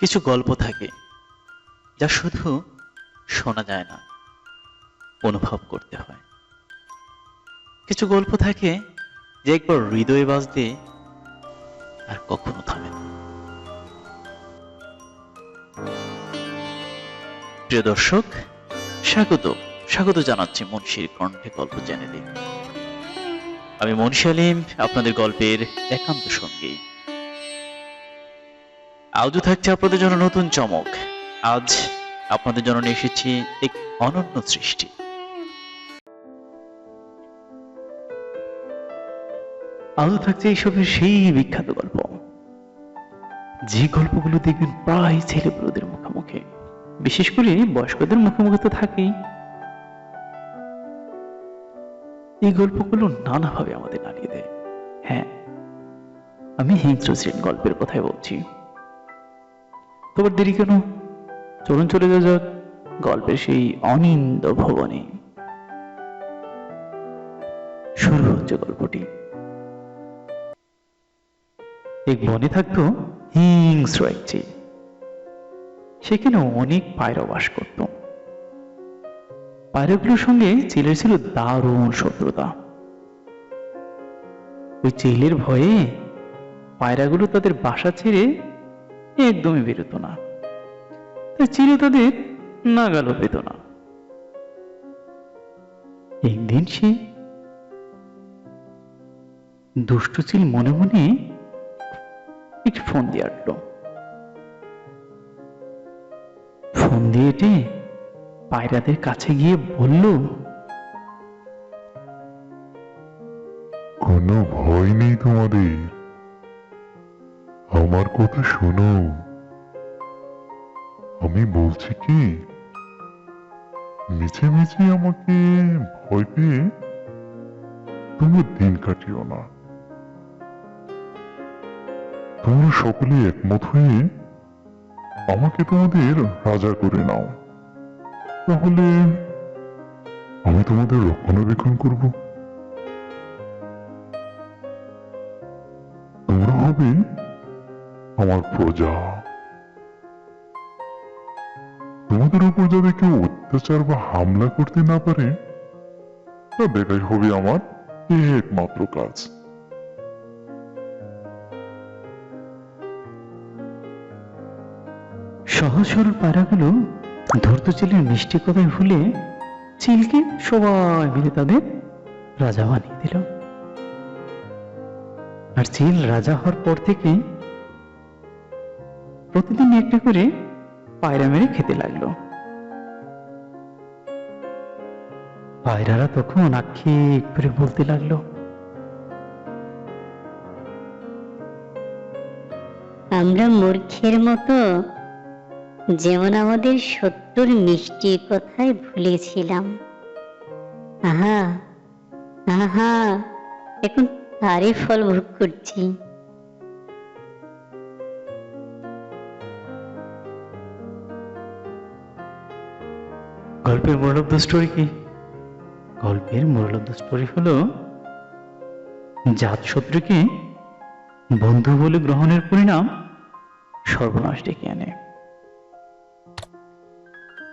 কিছু গল্প থাকে যা শুধু শোনা যায় না, অনুভব করতে হয়। কিছু গল্প থাকে যে একবার হৃদয়ে বাজলে আর কখনো থামে না। প্রিয় দর্শক, স্বাগত স্বাগত জানাচ্ছি মুন্সির কণ্ঠে গল্প চ্যানেলে। আমি মুন্সি আলিম, আপনাদের গল্পের একান্ত সঙ্গী। আজও থাকছে আপনাদের জন্য নতুন চমক। আজ আপনাদের জন্য নিয়ে এসেছি এক অনন্য সৃষ্টি। আজও থাকছে এইসবের সেই বিখ্যাত গল্প, যে গল্পগুলো দেখবেন প্রায় ছেলেপুলেদের মুখে মুখে, বিশেষ করে বয়স্কদের মুখে মুখে তো থাকেই। এই গল্পগুলো নানাভাবে আমাদের নাড়িয়ে দেয়। হ্যাঁ, আমি হিংস্র শ্রেণ গল্পের কথাই বলছি। তোমার দেরি কেন, চলুন চলে যাওয়া যাক গল্পের সেই অনিন্দ ভবনে। শুরু হচ্ছে গল্পটি। এক বনে থাকতো হিংস্র এক চিল। সেখানে অনেক পায়রা বাস করত। পায়রাগুলোর সঙ্গে চিলের ছিল দারুণ শত্রুতা। ওই চিলের ভয়ে পায়রাগুলো তাদের বাসা ছেড়ে একদমই বেরোতো না, তাই চিলে তাদের নাগালও পেত না। একদিন সে দুষ্ট চিল মনে মনে একটি ফোন দিয়ে আটলো। ফোন দিয়ে এটে পায়রাদের কাছে গিয়ে বলল, কোনো ভয় নেই তোমাদের, আমার কথা শোনো। আমি বলছি কি, মিছে মিছে আমাকে ভয় পেয়ে তোমরা দিন কাটিও না। তোমরা সকলে একমত হয়ে আমাকে তোমাদের রাজা করে নাও, তাহলে আমি তোমাদের রক্ষণাবেক্ষণ করব। তোমরা হবে আমার প্রজা। তোমাদের উপর যাতে কেউ অত্যাচার বা হামলা করতে না পারে, তা দেখাই হবে আমার একমাত্র কাজ। সহজ সরল পায়রাগুলো ধূর্ত চিলের মিষ্টি কথায় ভুলে চিলকে সবাই মিলে তাদের রাজা বানিয়ে দিল। আর চিল রাজা হওয়ার পর থেকে প্রতিদিন একটা করে পায়রা মেরে খেতে লাগলো। পায়রারা তখন আক্ষেপ করে বলতে লাগলো, আমরা মূর্খের মতো যেমন আমাদের শত্রুর মিষ্টি কথায় ভুলেছিলাম, আহা আহা, এখন তারই ফল ভোগ করছি। গল্পের মোরাল স্টোরি কি? গল্পের মোরাল স্টোরি হলো, জাত শত্রুকে বন্ধু বলে গ্রহণের পরিণাম সর্বনাশ ডেকে আনে।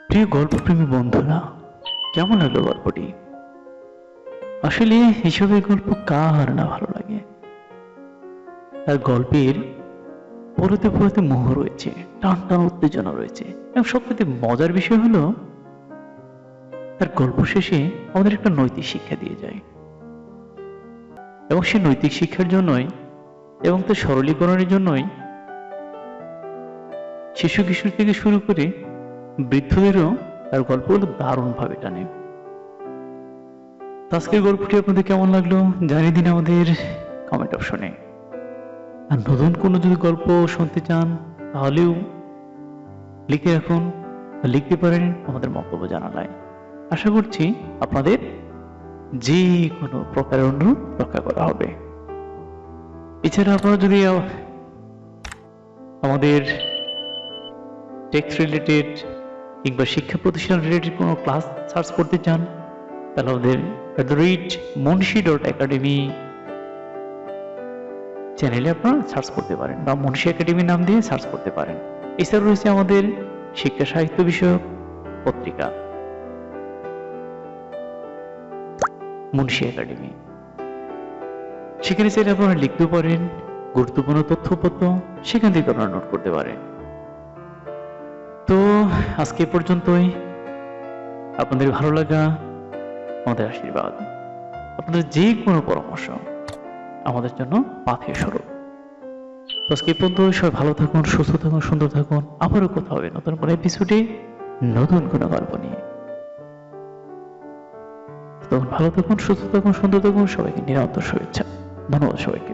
প্রিয় গল্পপ্রেমী বন্ধুরা, কেমন লাগলো গল্পটি? আসলে এসবের গল্প কার না ভালো লাগে? আর গল্পের পড়তে পড়তে মোহ রয়েছে, টান টান উত্তেজনা রয়েছে, এবং সবথেকে মজার বিষয় হলো তার গল্প শেষে আমাদের একটা নৈতিক শিক্ষা দিয়ে যায়। এবং সেই নৈতিক শিক্ষার জন্যই এবং তার সরলীকরণের জন্যই শিশু কিশোর থেকে শুরু করে বৃদ্ধদেরও তার গল্পগুলো দারুণভাবে টানে। আজকের গল্পটি আপনাদের কেমন লাগলো জানিয়ে দিন আমাদের কমেন্ট অপশনে। আর নতুন কোনো যদি গল্প শুনতে চান তাহলেও লিখে রাখুন, লিখতে পারেন আমাদের মন্তব্য জানালায়। আশা করছি আপনাদের যে কোনো প্রকারের অনুরোধ রক্ষা করা হবে। এছাড়া আপনারা যদি আমাদের টেক্সট রিলেটেড কিংবা শিক্ষা প্রতিষ্ঠান রিলেটেড কোনো ক্লাস সার্চ করতে চান, তাহলে আমাদের @munshi.academy চ্যানেলে আপনারা সার্চ করতে পারেন, বা মুন্সি একাডেমি নাম দিয়ে সার্চ করতে পারেন। এছাড়া রয়েছে আমাদের শিক্ষা সাহিত্য বিষয়ক পত্রিকা মুন্সি একাডেমি। সেখানে চাইলে আপনারা লিখতেও পারেন, গুরুত্বপূর্ণ তথ্যপত্র সেখান থেকে আপনারা নোট করতে পারেন। তো আজকে এ পর্যন্তই। আপনাদের ভালো লাগা আমাদের আশীর্বাদ, আপনাদের যে কোনো পরামর্শ আমাদের জন্য পাথেয় স্বরূপ। তো আজকে এ পর্যন্ত। সবাই ভালো থাকুন, সুস্থ থাকুন, সুন্দর থাকুন। আবারও কথা হবে নতুন কোনো এপিসোডে, নতুন কোনো গল্প নিয়ে। তখন ভালো থাকুন, সুস্থ থাকুন, সুন্দর থাকুন। সবাইকে নিরন্তর শুভেচ্ছা। ধন্যবাদ সবাইকে।